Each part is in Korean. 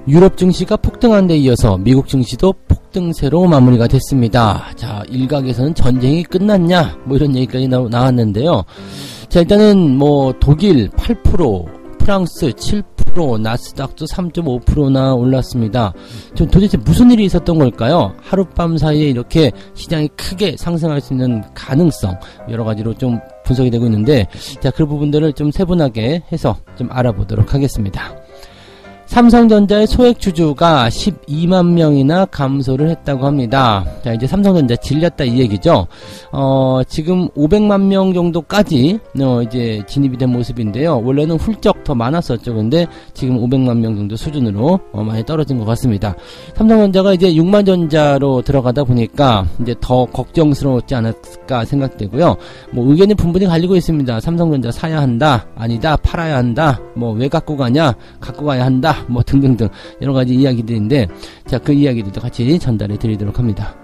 유럽 증시가 폭등한 데 이어서 미국 증시도 폭등세로 마무리가 됐습니다. 자, 일각에서는 전쟁이 끝났냐? 뭐 이런 얘기까지 나왔는데요. 자, 일단은 뭐 독일 8%, 프랑스 7%, 나스닥도 3.5%나 올랐습니다. 좀 도대체 무슨 일이 있었던 걸까요? 하룻밤 사이에 이렇게 시장이 크게 상승할 수 있는 가능성, 여러 가지로 좀 분석이 되고 있는데, 자, 그 부분들을 좀 세분하게 해서 좀 알아보도록 하겠습니다. 삼성전자의 소액 주주가 12만 명이나 감소를 했다고 합니다. 자, 이제 삼성전자 질렸다 이 얘기죠. 지금 500만 명 정도까지 이제 진입이 된 모습인데요. 원래는 훌쩍 더 많았었죠. 근데 지금 500만 명 정도 수준으로 많이 떨어진 것 같습니다. 삼성전자가 이제 6만 전자로 들어가다 보니까 이제 더 걱정스러웠지 않을까 생각되고요. 뭐 의견이 분분히 갈리고 있습니다. 삼성전자 사야 한다, 아니다, 팔아야 한다, 뭐 왜 갖고 가냐, 갖고 가야 한다, 뭐 등등등 여러 가지 이야기들인데, 자, 그 이야기들도 같이 전달해 드리도록 합니다.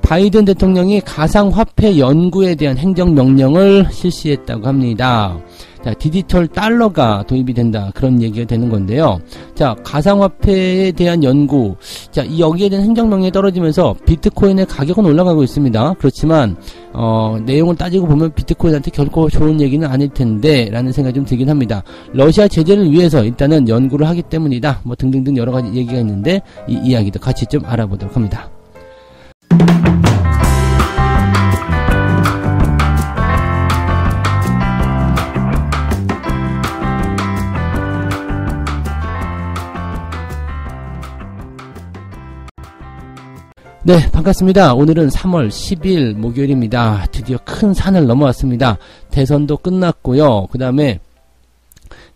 바이든 대통령이 가상화폐 연구에 대한 행정명령을 실시했다고 합니다. 자, 디지털 달러가 도입이 된다, 그런 얘기가 되는 건데요. 자, 가상화폐에 대한 연구, 자, 여기에 대한 행정명령이 떨어지면서 비트코인의 가격은 올라가고 있습니다. 그렇지만 내용을 따지고 보면 비트코인한테 결코 좋은 얘기는 아닐 텐데 라는 생각이 좀 들긴 합니다. 러시아 제재를 위해서 일단은 연구를 하기 때문이다, 뭐 등등등 여러 가지 얘기가 있는데, 이 이야기도 같이 좀 알아보도록 합니다. 네, 반갑습니다. 오늘은 3월 10일 목요일입니다. 드디어 큰 산을 넘어왔습니다. 대선도 끝났고요. 그 다음에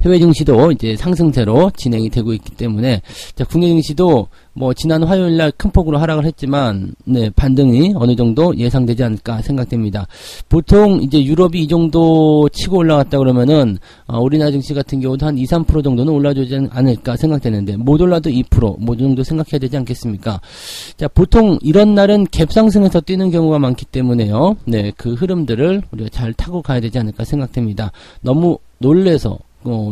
해외 증시도 이제 상승세로 진행이 되고 있기 때문에, 자, 국내 증시도 뭐 지난 화요일 날 큰 폭으로 하락을 했지만, 네, 반등이 어느 정도 예상되지 않을까 생각됩니다. 보통 이제 유럽이 이 정도 치고 올라갔다 그러면은 우리나라 증시 같은 경우도 한 2-3% 정도는 올라주지 않을까 생각되는데, 못 올라도 2%, 뭐 정도 생각해야 되지 않겠습니까? 자, 보통 이런 날은 갭상승에서 뛰는 경우가 많기 때문에요. 네, 그 흐름들을 우리가 잘 타고 가야 되지 않을까 생각됩니다. 너무 놀래서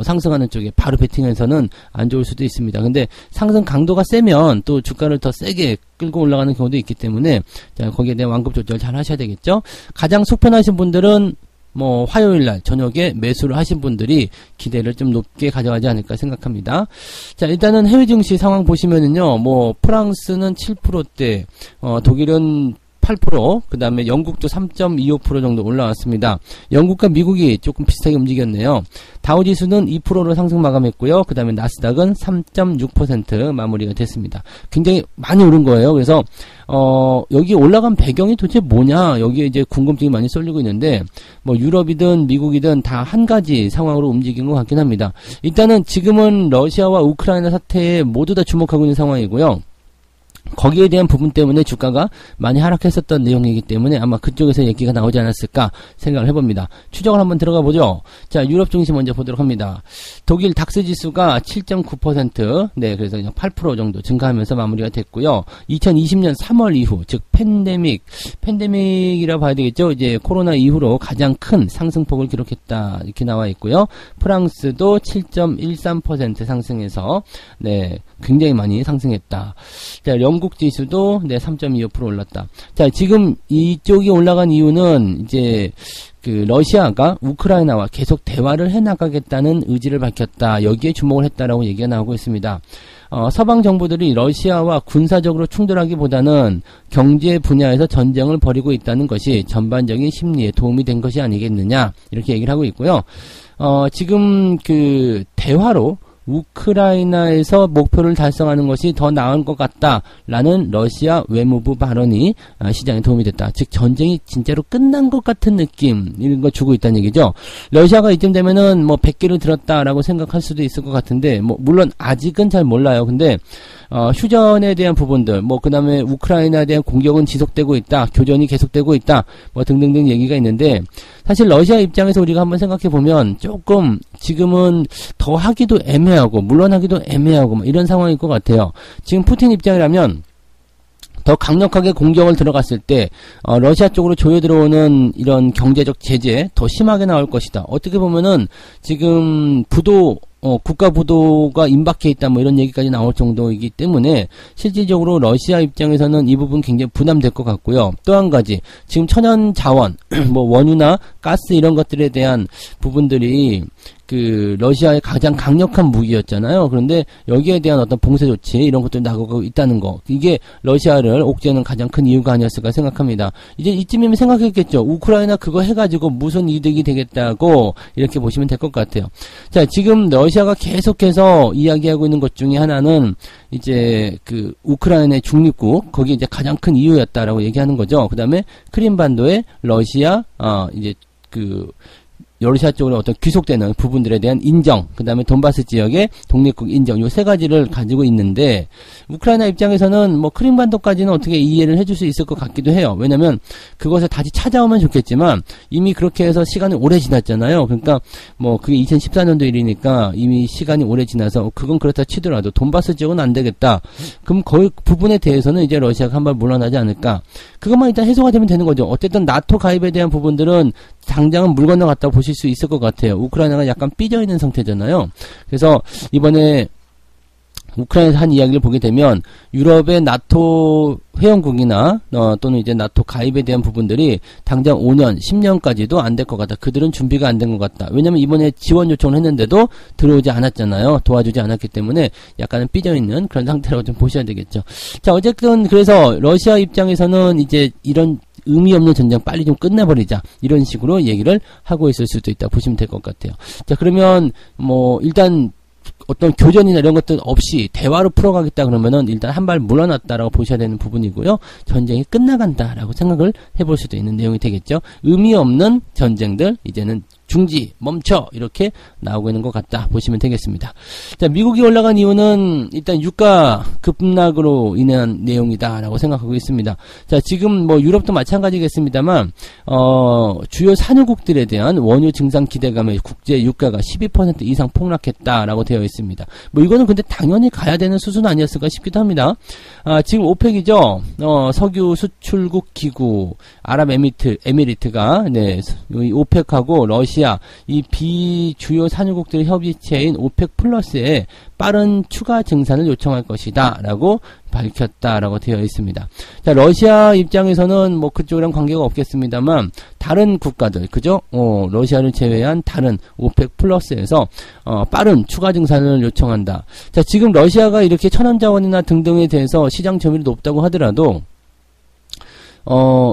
상승하는 쪽에 바로 베팅해서는 안 좋을 수도 있습니다. 근데 상승 강도가 세면 또 주가를 더 세게 끌고 올라가는 경우도 있기 때문에, 자, 거기에 대한 완급 조절 잘 하셔야 되겠죠. 가장 속편하신 분들은 뭐 화요일날 저녁에 매수를 하신 분들이 기대를 좀 높게 가져가지 않을까 생각합니다. 자, 일단은 해외 증시 상황 보시면은요, 뭐 프랑스는 7%대, 독일은 8%, 그 다음에 영국도 3.25% 정도 올라왔습니다. 영국과 미국이 조금 비슷하게 움직였네요. 다우지수는 2%로 상승 마감했고요. 그 다음에 나스닥은 3.6% 마무리가 됐습니다. 굉장히 많이 오른 거예요. 그래서 여기 올라간 배경이 도대체 뭐냐, 여기에 이제 궁금증이 많이 쏠리고 있는데, 뭐 유럽이든 미국이든 다 한 가지 상황으로 움직인 것 같긴 합니다. 일단은 지금은 러시아와 우크라이나 사태에 모두 다 주목하고 있는 상황이고요. 거기에 대한 부분 때문에 주가가 많이 하락했었던 내용이기 때문에 아마 그쪽에서 얘기가 나오지 않았을까 생각을 해봅니다. 추적을 한번 들어가 보죠. 자, 유럽 증시 먼저 보도록 합니다. 독일 닥스 지수가 7.9%, 네, 그래서 그냥 8% 정도 증가하면서 마무리가 됐고요. 2020년 3월 이후, 즉 팬데믹이라 봐야 되겠죠. 이제 코로나 이후로 가장 큰 상승폭을 기록했다, 이렇게 나와 있고요. 프랑스도 7.13% 상승해서, 네, 굉장히 많이 상승했다. 자, 영국 지수도 네, 3.25% 올랐다. 자, 지금 이쪽이 올라간 이유는 이제 그 러시아가 우크라이나와 계속 대화를 해나가겠다는 의지를 밝혔다, 여기에 주목을 했다라고 얘기가 나오고 있습니다. 서방 정부들이 러시아와 군사적으로 충돌하기보다는 경제 분야에서 전쟁을 벌이고 있다는 것이 전반적인 심리에 도움이 된 것이 아니겠느냐, 이렇게 얘기를 하고 있고요. 지금 그 대화로 우크라이나에서 목표를 달성하는 것이 더 나은 것 같다라는 러시아 외무부 발언이 시장에 도움이 됐다. 즉 전쟁이 진짜로 끝난 것 같은 느낌, 이런 거 주고 있다는 얘기죠. 러시아가 이쯤 되면은 뭐 100개를 들었다라고 생각할 수도 있을 것 같은데, 뭐 물론 아직은 잘 몰라요. 근데 휴전에 대한 부분들, 뭐 그 다음에 우크라이나에 대한 공격은 지속되고 있다, 교전이 계속되고 있다, 뭐 등등등 얘기가 있는데, 사실 러시아 입장에서 우리가 한번 생각해 보면 조금 지금은 더 하기도 애매하고 물러나기도 애매하고 뭐 이런 상황일 것 같아요. 지금 푸틴 입장이라면 더 강력하게 공격을 들어갔을 때 러시아 쪽으로 조여 들어오는 이런 경제적 제재 더 심하게 나올 것이다. 어떻게 보면은 지금 부도 국가 부도가 임박해 있다 뭐 이런 얘기까지 나올 정도이기 때문에 실질적으로 러시아 입장에서는 이 부분 굉장히 부담될 것 같고요. 또 한 가지 지금 천연 자원 뭐 원유나 가스 이런 것들에 대한 부분들이 그 러시아의 가장 강력한 무기였잖아요. 그런데 여기에 대한 어떤 봉쇄 조치 이런 것들이 나오고 있다는 거, 이게 러시아를 옥죄는 가장 큰 이유가 아니었을까 생각합니다. 이제 이쯤이면 생각했겠죠. 우크라이나 그거 해가지고 무슨 이득이 되겠다고 이렇게 보시면 될 것 같아요. 자, 지금 러시아가 계속해서 이야기하고 있는 것 중에 하나는 이제 그 우크라이나의 중립국, 거기 이제 가장 큰 이유였다라고 얘기하는 거죠. 그 다음에 크림반도의 러시아 이제 그 러시아 쪽으로 어떤 귀속되는 부분들에 대한 인정, 그 다음에 돈바스 지역의 독립국 인정, 요 세 가지를 가지고 있는데, 우크라이나 입장에서는 뭐 크림반도까지는 어떻게 이해를 해줄 수 있을 것 같기도 해요. 왜냐면 그것을 다시 찾아오면 좋겠지만 이미 그렇게 해서 시간이 오래 지났잖아요. 그러니까 뭐 그게 2014년도 일이니까 이미 시간이 오래 지나서 그건 그렇다 치더라도 돈바스 지역은 안 되겠다. 그럼 거의 부분에 대해서는 이제 러시아가 한 발 물러나지 않을까. 그것만 일단 해소가 되면 되는 거죠. 어쨌든 나토 가입에 대한 부분들은 당장은 물 건너갔다고 보실 수 있을 것 같아요. 우크라이나가 약간 삐져있는 상태잖아요. 그래서 이번에 우크라이나에서 한 이야기를 보게 되면 유럽의 나토 회원국이나 또는 이제 나토 가입에 대한 부분들이 당장 5년, 10년까지도 안 될 것 같다. 그들은 준비가 안 된 것 같다. 왜냐면 이번에 지원 요청을 했는데도 들어오지 않았잖아요. 도와주지 않았기 때문에 약간은 삐져있는 그런 상태라고 좀 보셔야 되겠죠. 자, 어쨌든 그래서 러시아 입장에서는 이제 이런 의미 없는 전쟁 빨리 좀 끝내버리자, 이런 식으로 얘기를 하고 있을 수도 있다 보시면 될 것 같아요. 자, 그러면 뭐 일단 어떤 교전이나 이런 것들 없이 대화로 풀어가겠다 그러면은 일단 한 발 물러났다라고 보셔야 되는 부분이고요. 전쟁이 끝나간다라고 생각을 해볼 수도 있는 내용이 되겠죠. 의미 없는 전쟁들 이제는 중지, 멈춰, 이렇게 나오고 있는 것 같다 보시면 되겠습니다. 자, 미국이 올라간 이유는 일단 유가 급락으로 인한 내용이다라고 생각하고 있습니다. 자, 지금 뭐 유럽도 마찬가지겠습니다만 주요 산유국들에 대한 원유 증상 기대감에 국제 유가가 12% 이상 폭락했다라고 되어 있습니다. 뭐 이거는 근데 당연히 가야 되는 수준 아니었을까 싶기도 합니다. 지금 오펙이죠. 석유 수출국 기구 아랍에미리트가 네, 오펙하고 러시아 이 비주요 산유국들의 협의체인 오펙 플러스에 빠른 추가 증산을 요청할 것이다 라고 밝혔다라고 되어 있습니다. 자, 러시아 입장에서는 뭐 그쪽이랑 관계가 없겠습니다만 다른 국가들, 그죠? 러시아를 제외한 다른 오펙 플러스에서 빠른 추가 증산을 요청한다. 자, 지금 러시아가 이렇게 천연자원이나 등등에 대해서 시장 점유율이 높다고 하더라도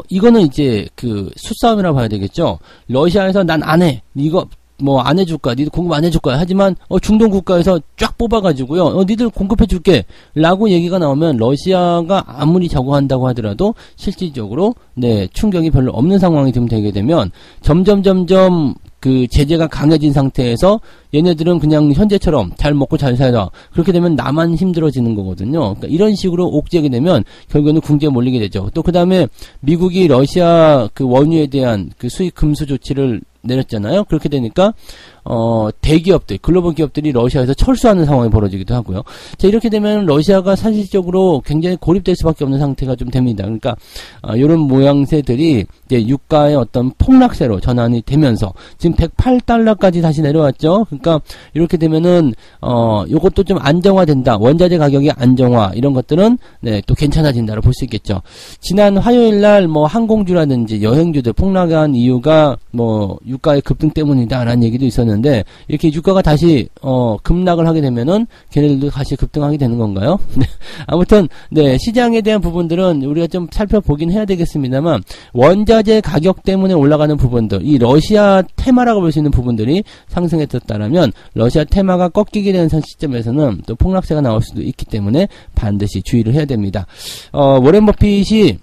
이거는 이제 그 수싸움이라고 봐야 되겠죠. 러시아에서 난 안 해. 이거 뭐 안 해줄까? 니들 공급 안 해줄까? 하지만 중동 국가에서 쫙 뽑아가지고요. 니들 공급해줄게. 라고 얘기가 나오면 러시아가 아무리 저거한다고 하더라도 실질적으로 네 충격이 별로 없는 상황이 좀 되게 되면 점점 그 제재가 강해진 상태에서 얘네들은 그냥 현재처럼 잘 먹고 잘 살아. 그렇게 되면 나만 힘들어지는 거거든요. 그러니까 이런 식으로 옥죄게 되면 결국에는 궁지에 몰리게 되죠. 또 그 다음에 미국이 러시아 그 원유에 대한 그 수입 금수 조치를 내렸잖아요. 그렇게 되니까 대기업들, 글로벌 기업들이 러시아에서 철수하는 상황이 벌어지기도 하고요. 자, 이렇게 되면 러시아가 사실적으로 굉장히 고립될 수밖에 없는 상태가 좀 됩니다. 그러니까 이런 모양새들이 이제 유가의 어떤 폭락세로 전환이 되면서 지금 108달러까지 다시 내려왔죠. 그러니까 이렇게 되면은 요것도 좀 안정화된다. 원자재 가격이 안정화, 이런 것들은 네, 또 괜찮아진다고 볼 수 있겠죠. 지난 화요일 날 뭐 항공주라든지 여행주들 폭락한 이유가 뭐 유가의 급등 때문이다라는 얘기도 있었는데, 이렇게 유가가 다시 급락을 하게 되면은 걔네들도 다시 급등하게 되는 건가요? 네. 아무튼 네, 시장에 대한 부분들은 우리가 좀 살펴보긴 해야 되겠습니다만, 원자재 가격 때문에 올라가는 부분들, 이 러시아 테마라고 볼 수 있는 부분들이 상승했었다라면 러시아 테마가 꺾이게 되는 시점에서는 또 폭락세가 나올 수도 있기 때문에 반드시 주의를 해야 됩니다. 워렌 버핏이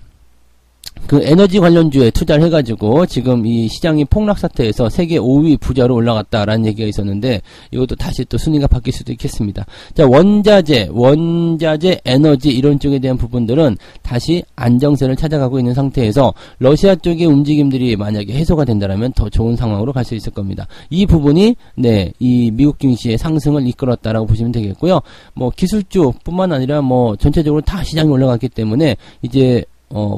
그 에너지 관련주에 투자를 해가지고 지금 이 시장이 폭락 사태에서 세계 5위 부자로 올라갔다라는 얘기가 있었는데, 이것도 다시 또 순위가 바뀔 수도 있겠습니다. 자, 원자재, 에너지 이런 쪽에 대한 부분들은 다시 안정세를 찾아가고 있는 상태에서 러시아 쪽의 움직임들이 만약에 해소가 된다면 더 좋은 상황으로 갈 수 있을 겁니다. 이 부분이 네, 이 미국 증시의 상승을 이끌었다라고 보시면 되겠고요. 뭐 기술주뿐만 아니라 뭐 전체적으로 다 시장이 올라갔기 때문에 이제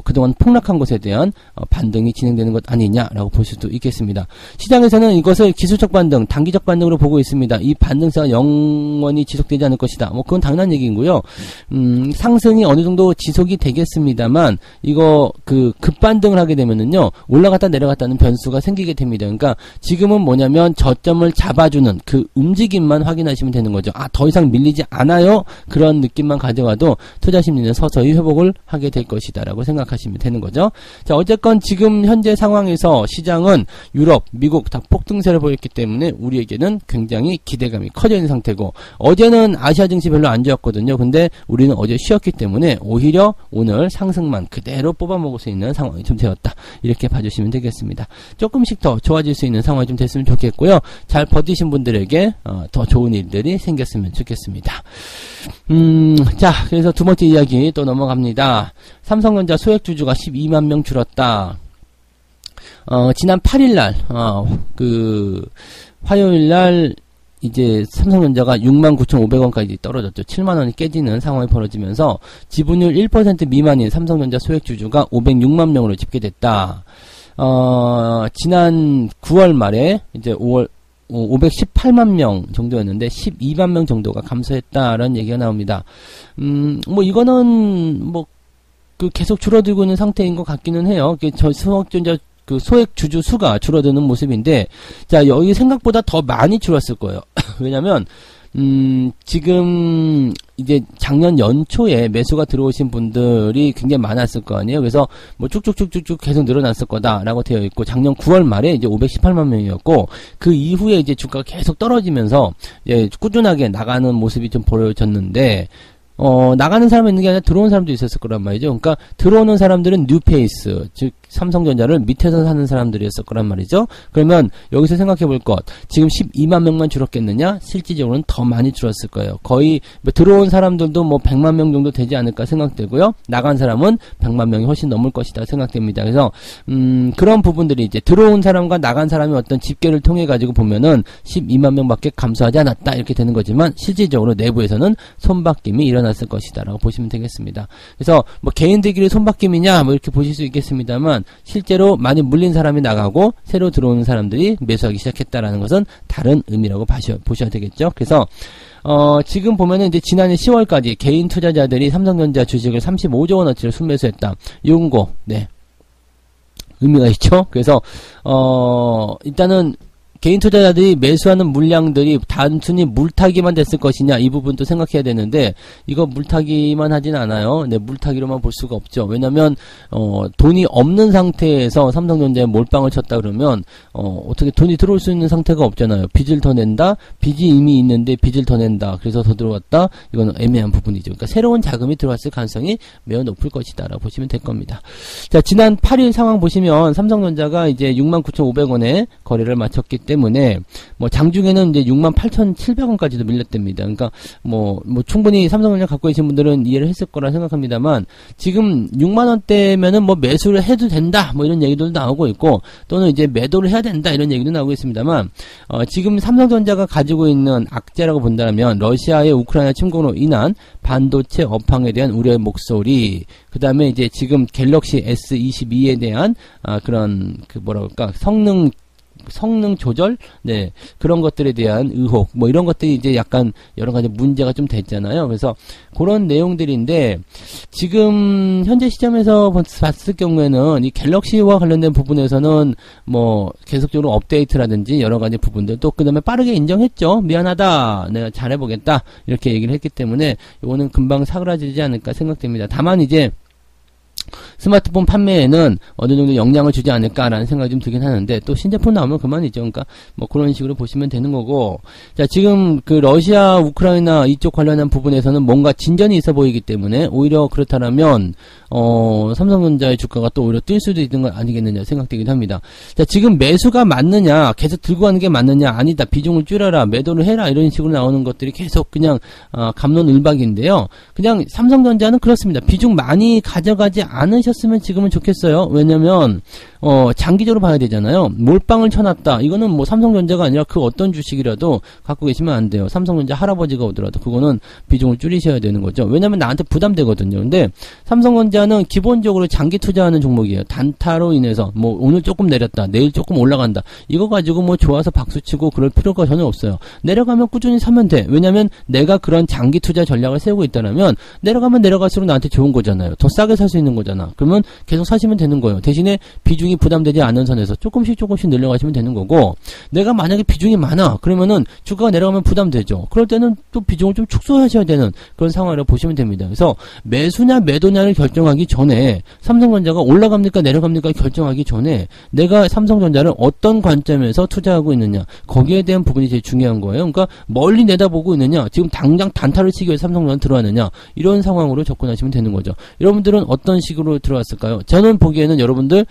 그동안 폭락한 것에 대한 반등이 진행되는 것 아니냐라고 볼 수도 있겠습니다. 시장에서는 이것을 기술적 반등, 단기적 반등으로 보고 있습니다. 이 반등세가 영원히 지속되지 않을 것이다. 뭐 그건 당연한 얘기고요. 상승이 어느 정도 지속이 되겠습니다만 이거 그 급반등을 하게 되면은요 올라갔다 내려갔다는 변수가 생기게 됩니다. 그러니까 지금은 뭐냐면 저점을 잡아주는 그 움직임만 확인하시면 되는 거죠. 더 이상 밀리지 않아요. 그런 느낌만 가져가도 투자 심리는 서서히 회복을 하게 될 것이다라고 생각하시면 되는 거죠. 자, 어쨌건 지금 현재 상황에서 시장은 유럽, 미국 다 폭등세를 보였기 때문에 우리에게는 굉장히 기대감이 커져 있는 상태고 어제는 아시아 증시 별로 안 좋았거든요. 근데 우리는 어제 쉬었기 때문에 오히려 오늘 상승만 그대로 뽑아먹을 수 있는 상황이 좀 되었다. 이렇게 봐주시면 되겠습니다. 조금씩 더 좋아질 수 있는 상황이 좀 됐으면 좋겠고요. 잘 버티신 분들에게 더 좋은 일들이 생겼으면 좋겠습니다. 자, 그래서 두 번째 이야기 또 넘어갑니다. 삼성전자 소액주주가 12만 명 줄었다. 지난 8일날, 화요일날, 이제 삼성전자가 69,500원까지 떨어졌죠. 7만원이 깨지는 상황이 벌어지면서 지분율 1% 미만인 삼성전자 소액주주가 506만 명으로 집계됐다. 지난 9월 말에 이제 518만 명 정도였는데 12만 명 정도가 감소했다라는 얘기가 나옵니다. 뭐 이거는 뭐 계속 줄어들고 있는 상태인 것 같기는 해요. 삼성전자 소액 주주 수가 줄어드는 모습인데, 자, 여기 생각보다 더 많이 줄었을 거예요. 왜냐면, 지금, 이제 작년 연초에 매수가 들어오신 분들이 굉장히 많았을 거 아니에요. 그래서 뭐 쭉쭉쭉쭉쭉 계속 늘어났을 거다라고 되어 있고, 작년 9월 말에 이제 518만 명이었고, 그 이후에 이제 주가가 계속 떨어지면서, 꾸준하게 나가는 모습이 좀 보여졌는데, 나가는 사람이 있는 게 아니라 들어오는 사람도 있었을 거란 말이죠. 그러니까 들어오는 사람들은 뉴페이스, 즉 삼성전자를 밑에서 사는 사람들이었을 거란 말이죠. 그러면 여기서 생각해 볼 것, 지금 12만 명만 줄었겠느냐? 실질적으로는 더 많이 줄었을 거예요. 거의 들어온 사람들도 뭐 100만 명 정도 되지 않을까 생각되고요. 나간 사람은 100만 명이 훨씬 넘을 것이다 생각됩니다. 그래서 그런 부분들이 이제 들어온 사람과 나간 사람의 어떤 집계를 통해 가지고 보면은 12만 명밖에 감소하지 않았다 이렇게 되는 거지만 실질적으로 내부에서는 손바뀜이 일어났을 것이다라고 보시면 되겠습니다. 그래서 뭐 개인들끼리 손바뀜이냐 뭐 이렇게 보실 수 있겠습니다만 실제로 많이 물린 사람이 나가고 새로 들어오는 사람들이 매수하기 시작했다라는 것은 다른 의미라고 보셔야 되겠죠. 그래서 지금 보면은 이제 지난해 10월까지 개인 투자자들이 삼성전자 주식을 35조 원어치를 순매수했다. 이거 네 의미가 있죠. 그래서 일단은 개인 투자자들이 매수하는 물량들이 단순히 물타기만 됐을 것이냐 이 부분도 생각해야 되는데 이거 물타기만 하진 않아요. 네, 물타기로만 볼 수가 없죠. 왜냐면 돈이 없는 상태에서 삼성전자에 몰빵을 쳤다 그러면 어떻게 돈이 들어올 수 있는 상태가 없잖아요. 빚을 더 낸다. 빚이 이미 있는데 빚을 더 낸다. 그래서 더 들어왔다. 이거는 애매한 부분이죠. 그러니까 새로운 자금이 들어왔을 가능성이 매우 높을 것이다 라고 보시면 될 겁니다. 자, 지난 8일 상황 보시면 삼성전자가 이제 69,500원에 거래를 마쳤기 때문에 뭐 장중에는 이제 68,700원까지도 밀렸답니다. 그러니까 뭐 충분히 삼성전자 갖고 계신 분들은 이해를 했을 거라 생각합니다만 지금 6만 원대면은 뭐 매수를 해도 된다 뭐 이런 얘기도 나오고 있고 또는 이제 매도를 해야 된다 이런 얘기도 나오고 있습니다만 지금 삼성전자가 가지고 있는 악재라고 본다면 러시아의 우크라이나 침공으로 인한 반도체 업황에 대한 우려의 목소리, 그 다음에 이제 지금 갤럭시 S22에 대한 그런 성능 조절? 네. 그런 것들에 대한 의혹, 뭐 이런 것들이 이제 약간 여러 가지 문제가 좀 됐잖아요. 그래서 그런 내용들인데, 지금 현재 시점에서 봤을 경우에는 이 갤럭시와 관련된 부분에서는 뭐 계속적으로 업데이트라든지 여러 가지 부분들 또 그 다음에 빠르게 인정했죠. 미안하다. 내가 잘해보겠다. 이렇게 얘기를 했기 때문에 이거는 금방 사그라지지 않을까 생각됩니다. 다만 이제 스마트폰 판매에는 어느 정도 영향을 주지 않을까라는 생각이 좀 들긴 하는데 또 신제품 나오면 그만이죠. 그러니까 뭐 그런 식으로 보시면 되는 거고, 자, 지금 그 러시아 우크라이나 이쪽 관련한 부분에서는 뭔가 진전이 있어 보이기 때문에 오히려 그렇다면 삼성전자의 주가가 또 오히려 뛸 수도 있는 건 아니겠느냐 생각되기도 합니다. 자, 지금 매수가 맞느냐, 계속 들고 가는 게 맞느냐, 아니다, 비중을 줄여라, 매도를 해라 이런 식으로 나오는 것들이 계속 그냥 갑론을박인데요. 그냥 삼성전자는 그렇습니다. 비중 많이 가져가지 않으셨으면 지금은 좋겠어요. 왜냐면 장기적으로 봐야 되잖아요. 몰빵을 쳐놨다. 이거는 뭐 삼성전자가 아니라 그 어떤 주식이라도 갖고 계시면 안 돼요. 삼성전자 할아버지가 오더라도 그거는 비중을 줄이셔야 되는 거죠. 왜냐면 나한테 부담되거든요. 근데 삼성전자는 기본적으로 장기 투자하는 종목이에요. 단타로 인해서 뭐 오늘 조금 내렸다, 내일 조금 올라간다. 이거 가지고 뭐 좋아서 박수치고 그럴 필요가 전혀 없어요. 내려가면 꾸준히 사면 돼. 왜냐면 내가 그런 장기 투자 전략을 세우고 있다면 내려가면 내려갈수록 나한테 좋은 거잖아요. 더 싸게 살 수 있는 거잖아. 그러면 계속 사시면 되는 거예요. 대신에 비중이 부담되지 않은 선에서 조금씩 늘려가시면 되는 거고, 내가 만약에 비중이 많아 그러면은 주가가 내려가면 부담되죠. 그럴 때는 또 비중을 좀 축소하셔야 되는 그런 상황이라고 보시면 됩니다. 그래서 매수냐 매도냐를 결정하기 전에, 삼성전자가 올라갑니까 내려갑니까 결정하기 전에 내가 삼성전자를 어떤 관점에서 투자하고 있느냐, 거기에 대한 부분이 제일 중요한 거예요. 그러니까 멀리 내다보고 있느냐, 지금 당장 단타를 치기 위해서 삼성전자 들어왔느냐, 이런 상황으로 접근하시면 되는 거죠. 여러분들은 어떤 식으로 들어왔을까요? 저는 보기에는 여러분들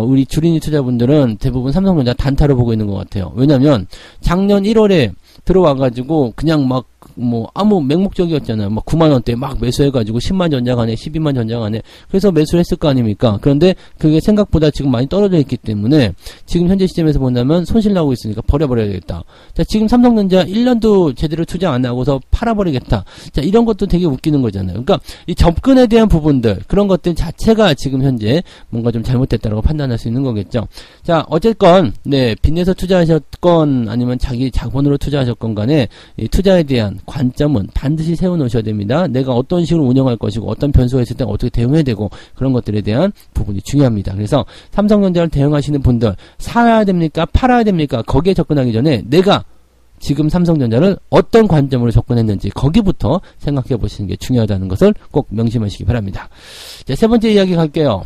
우리 주린이 투자분들은 대부분 삼성전자 단타로 보고 있는 것 같아요. 왜냐면 작년 1월에 들어와가지고 그냥 막 뭐 아무 맹목적이었잖아요. 막 9만원대 막 매수해가지고 10만 전자간에 12만 전자간에 그래서 매수를 했을 거 아닙니까? 그런데 그게 생각보다 지금 많이 떨어져 있기 때문에 지금 현재 시점에서 본다면 손실 나고 있으니까 버려버려야 되겠다. 자, 지금 삼성전자 1년도 제대로 투자 안 하고서 팔아버리겠다. 자, 이런 것도 되게 웃기는 거잖아요. 그러니까 이 접근에 대한 부분들, 그런 것들 자체가 지금 현재 뭔가 좀 잘못됐다라고 판단할 수 있는 거겠죠. 자, 어쨌건 네, 빚내서 투자하셨건 아니면 자기 자본으로 투자하셨건 간에 이 투자에 대한 관점은 반드시 세워놓으셔야 됩니다. 내가 어떤 식으로 운영할 것이고 어떤 변수가 있을 때 어떻게 대응해야 되고 그런 것들에 대한 부분이 중요합니다. 그래서 삼성전자를 대응하시는 분들, 사야 됩니까? 팔아야 됩니까? 거기에 접근하기 전에 내가 지금 삼성전자를 어떤 관점으로 접근했는지 거기부터 생각해 보시는 게 중요하다는 것을 꼭 명심하시기 바랍니다. 자, 세 번째 이야기 갈게요.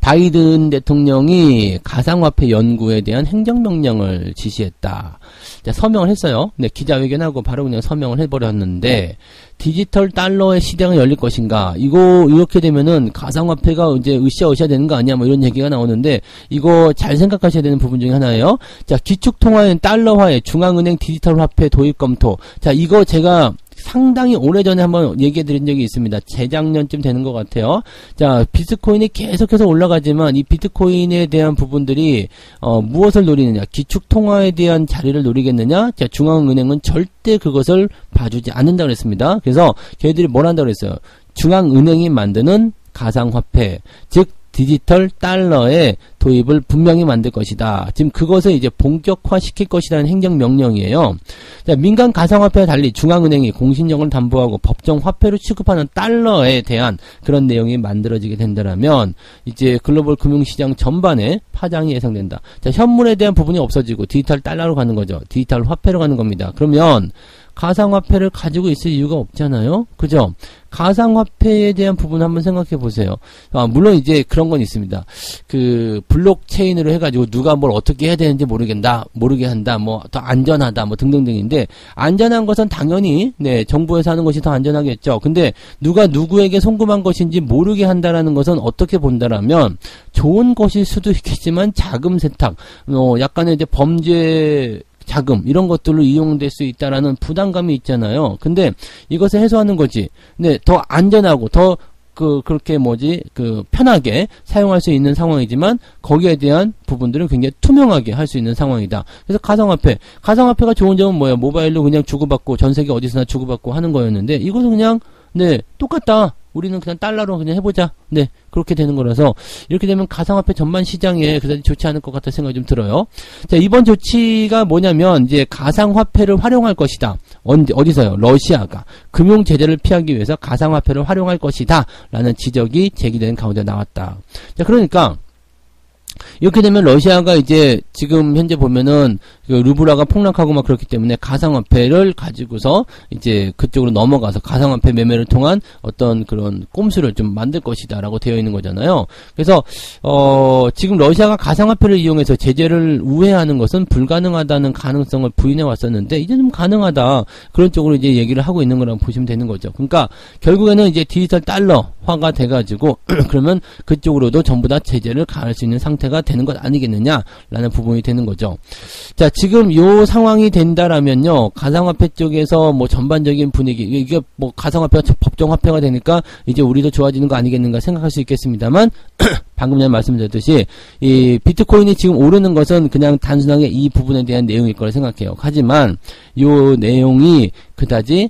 바이든 대통령이 가상화폐 연구에 대한 행정명령을 지시했다. 자, 서명을 했어요. 네, 기자회견하고 바로 그냥 서명을 해버렸는데, 디지털 달러의 시장이 열릴 것인가? 이거, 이렇게 되면은 가상화폐가 이제 으쌰으쌰 되는 거 아니야? 뭐 이런 얘기가 나오는데, 이거 잘 생각하셔야 되는 부분 중에 하나예요. 자, 기축통화인 달러화의 중앙은행 디지털 화폐 도입 검토. 자, 이거 제가 상당히 오래전에 한번 얘기해 드린 적이 있습니다. 재작년쯤 되는 것 같아요. 자, 비트코인이 계속해서 올라가지만 이 비트코인에 대한 부분들이 무엇을 노리느냐, 기축통화에 대한 자리를 노리겠느냐. 자, 중앙은행은 절대 그것을 봐주지 않는다고 그랬습니다. 그래서 걔들이 뭘 한다고 그랬어요. 중앙은행이 만드는 가상화폐, 즉 디지털 달러의 도입을 분명히 만들 것이다. 지금 그것을 이제 본격화시킬 것이라는 행정명령이에요. 자, 민간 가상화폐와 달리 중앙은행이 공신력을 담보하고 법정 화폐로 취급하는 달러에 대한 그런 내용이 만들어지게 된다면 이제 글로벌 금융시장 전반에 파장이 예상된다. 자, 현물에 대한 부분이 없어지고 디지털 달러로 가는 거죠. 디지털 화폐로 가는 겁니다. 그러면 가상화폐를 가지고 있을 이유가 없잖아요. 그죠? 가상화폐에 대한 부분 한번 생각해 보세요. 물론 이제 그런 건 있습니다. 그 블록체인으로 해가지고 누가 뭘 어떻게 해야 되는지 모르게 한다, 뭐 더 안전하다, 뭐 등등등인데, 안전한 것은 당연히 네, 정부에서 하는 것이 더 안전하겠죠. 근데 누가 누구에게 송금한 것인지 모르게 한다라는 것은 어떻게 본다라면 좋은 것일 수도 있겠지만 자금 세탁, 약간의 이제 범죄 자금 이런 것들로 이용될 수 있다라는 부담감이 있잖아요. 근데 이것을 해소하는 거지. 네, 더 안전하고 더 그렇게 편하게 사용할 수 있는 상황이지만 거기에 대한 부분들은 굉장히 투명하게 할 수 있는 상황이다. 그래서 가상화폐가 좋은 점은 뭐야? 모바일로 그냥 주고받고 전 세계 어디서나 주고받고 하는 거였는데 이것은 그냥 네, 똑같다. 우리는 그냥 달러로 그냥 해보자. 네, 그렇게 되는 거라서 이렇게 되면 가상화폐 전반 시장에 그다지 좋지 않을 것 같다는 생각이 좀 들어요. 자, 이번 조치가 뭐냐면 이제 가상화폐를 활용할 것이다. 어디서요? 러시아가 금융 제재를 피하기 위해서 가상화폐를 활용할 것이다. 라는 지적이 제기되는 가운데 나왔다. 자, 그러니까 이렇게 되면 러시아가 이제 지금 현재 보면은 그 루블화가 폭락하고 막 그렇기 때문에 가상화폐를 가지고서 이제 그쪽으로 넘어가서 가상화폐 매매를 통한 어떤 그런 꼼수를 좀 만들 것이다라고 되어 있는 거잖아요. 그래서 지금 러시아가 가상화폐를 이용해서 제재를 우회하는 것은 불가능하다는 가능성을 부인해 왔었는데 이제 좀 가능하다 그런 쪽으로 이제 얘기를 하고 있는 거라고 보시면 되는 거죠. 그러니까 결국에는 이제 디지털 달러화가 돼가지고 그러면 그쪽으로도 전부 다 제재를 가할 수 있는 상태가 자체가 되는 것 아니겠느냐라는 부분이 되는 거죠. 자, 지금 요 상황이 된다라면요, 가상화폐 쪽에서 뭐 전반적인 분위기, 이게 뭐 가상화폐가 법정화폐가 되니까 이제 우리도 좋아지는 거 아니겠는가 생각할 수 있겠습니다만, 방금 전에 말씀드렸듯이 이 비트코인이 지금 오르는 것은 그냥 단순하게 이 부분에 대한 내용일 거라 생각해요. 하지만 요 내용이 그다지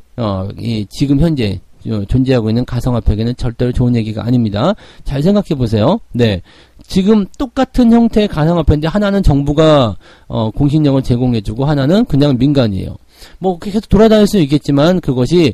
이 지금 현재 존재하고 있는 가상화폐에게는 절대로 좋은 얘기가 아닙니다. 잘 생각해 보세요. 네. 지금 똑같은 형태의 가상화폐인데 하나는 정부가 공신력을 제공해주고 하나는 그냥 민간이에요. 뭐 계속 돌아다닐 수 있겠지만 그것이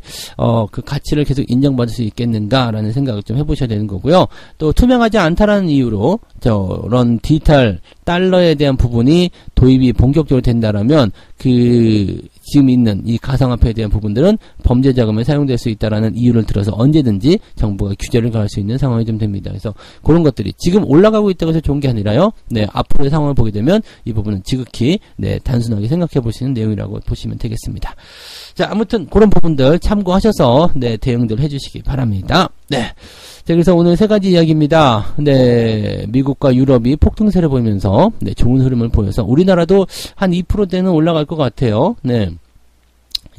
그 가치를 계속 인정받을 수 있겠는가라는 생각을 좀 해보셔야 되는 거고요. 또 투명하지 않다라는 이유로 저런 디지털 달러에 대한 부분이 도입이 본격적으로 된다라면 그 지금 있는 이 가상화폐에 대한 부분들은 범죄 자금에 사용될 수 있다라는 이유를 들어서 언제든지 정부가 규제를 가할 수 있는 상황이 좀 됩니다. 그래서 그런 것들이 지금 올라가고 있다고 해서 좋은 게 아니라요. 네, 앞으로의 상황을 보게 되면 이 부분은 지극히 네, 단순하게 생각해 볼 수 있는 내용이라고 보시면 되겠습니다. 자, 아무튼 그런 부분들 참고하셔서 네, 대응들 해주시기 바랍니다. 네. 자, 그래서 오늘 세 가지 이야기입니다. 네, 미국과 유럽이 폭등세를 보이면서 네, 좋은 흐름을 보여서 우리나라도 한 2%대는 올라갈 것 같아요. 네.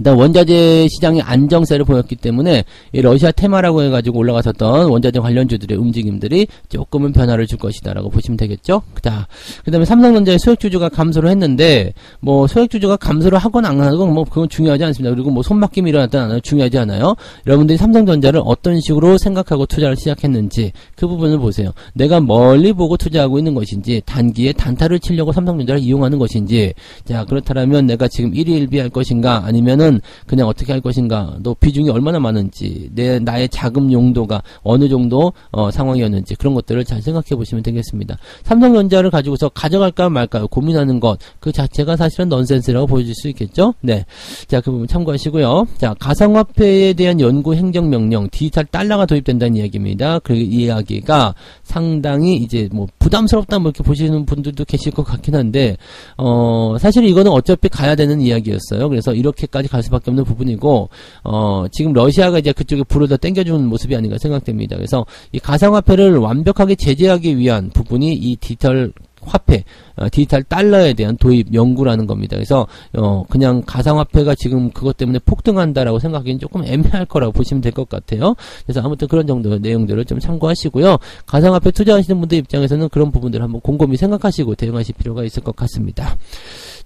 일단 원자재 시장의 안정세를 보였기 때문에 이 러시아 테마라고 해가지고 올라갔었던 원자재 관련주들의 움직임들이 조금은 변화를 줄 것이다라고 보시면 되겠죠. 자, 그다음에 삼성전자의 소액주주가 감소를 했는데 뭐 소액주주가 감소를 하거나 안 하건 뭐 그건 중요하지 않습니다. 그리고 뭐 손바뀜이 일어났다 안 하나 중요하지 않아요. 여러분들이 삼성전자를 어떤 식으로 생각하고 투자를 시작했는지 그 부분을 보세요. 내가 멀리 보고 투자하고 있는 것인지 단기에 단타를 치려고 삼성전자를 이용하는 것인지, 자, 그렇다면 내가 지금 1위 1비 할 것인가 아니면은 그냥 어떻게 할 것인가, 또 비중이 얼마나 많은지, 나의 자금 용도가 어느 정도 상황이었는지 그런 것들을 잘 생각해 보시면 되겠습니다. 삼성전자를 가지고서 가져갈까 말까요 고민하는 것 그 자체가 사실은 넌센스라고 보여질 수 있겠죠. 네, 자, 그 부분 참고하시고요. 자, 가상화폐에 대한 연구 행정명령 디지털 달러가 도입된다는 이야기입니다. 그 이야기가 상당히 이제 뭐 부담스럽다 뭐 이렇게 보시는 분들도 계실 것 같긴 한데 사실 이거는 어차피 가야 되는 이야기였어요. 그래서 이렇게까지 갈 수밖에 없는 부분이고 지금 러시아가 이제 그쪽에 불을 더 땡겨주는 모습이 아닌가 생각됩니다. 그래서 이 가상화폐를 완벽하게 제재하기 위한 부분이 이 디지털 화폐, 디지털 달러에 대한 도입 연구라는 겁니다. 그래서 그냥 가상화폐가 지금 그것 때문에 폭등한다라고 생각하기는 조금 애매할 거라고 보시면 될 것 같아요. 그래서 아무튼 그런 정도의 내용들을 좀 참고하시고요. 가상화폐 투자하시는 분들 입장에서는 그런 부분들을 한번 곰곰이 생각하시고 대응하실 필요가 있을 것 같습니다.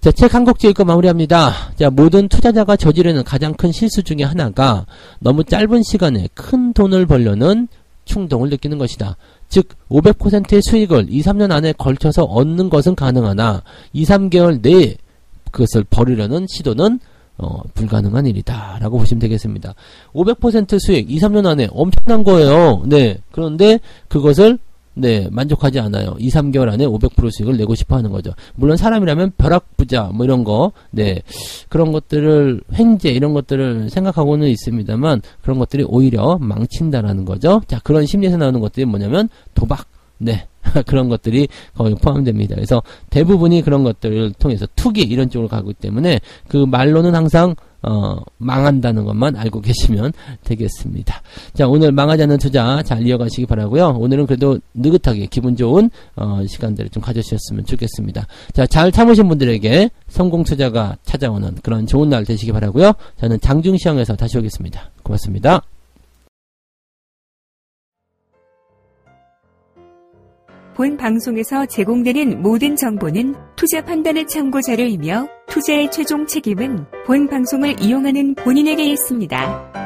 자, 책 한 곡 읽고 마무리합니다. 자, 모든 투자자가 저지르는 가장 큰 실수 중에 하나가 너무 짧은 시간에 큰 돈을 벌려는 충동을 느끼는 것이다. 즉 500%의 수익을 2-3년 안에 걸쳐서 얻는 것은 가능하나 2-3개월 내에 그것을 벌이려는 시도는 불가능한 일이다 라고 보시면 되겠습니다. 500% 수익 2-3년 안에 엄청난 거예요. 네, 그런데 그것을 네, 만족하지 않아요. 2-3개월 안에 500% 수익을 내고 싶어 하는 거죠. 물론 사람이라면 벼락부자 뭐 이런 거, 네, 그런 것들을 횡재 이런 것들을 생각하고는 있습니다만 그런 것들이 오히려 망친다라는 거죠. 자, 그런 심리에서 나오는 것들이 뭐냐면 도박, 네, 그런 것들이 거의 포함됩니다. 그래서 대부분이 그런 것들을 통해서 투기 이런 쪽으로 가기 때문에 그 말로는 항상 망한다는 것만 알고 계시면 되겠습니다. 자, 오늘 망하지 않는 투자 잘 이어가시기 바라고요. 오늘은 그래도 느긋하게 기분 좋은 시간들을 좀 가져주셨으면 좋겠습니다. 자, 잘 참으신 분들에게 성공 투자가 찾아오는 그런 좋은 날 되시기 바라고요. 저는 장중시황에서 다시 오겠습니다. 고맙습니다. 본 방송에서 제공되는 모든 정보는 투자 판단의 참고 자료이며 투자의 최종 책임은 본 방송을 이용하는 본인에게 있습니다.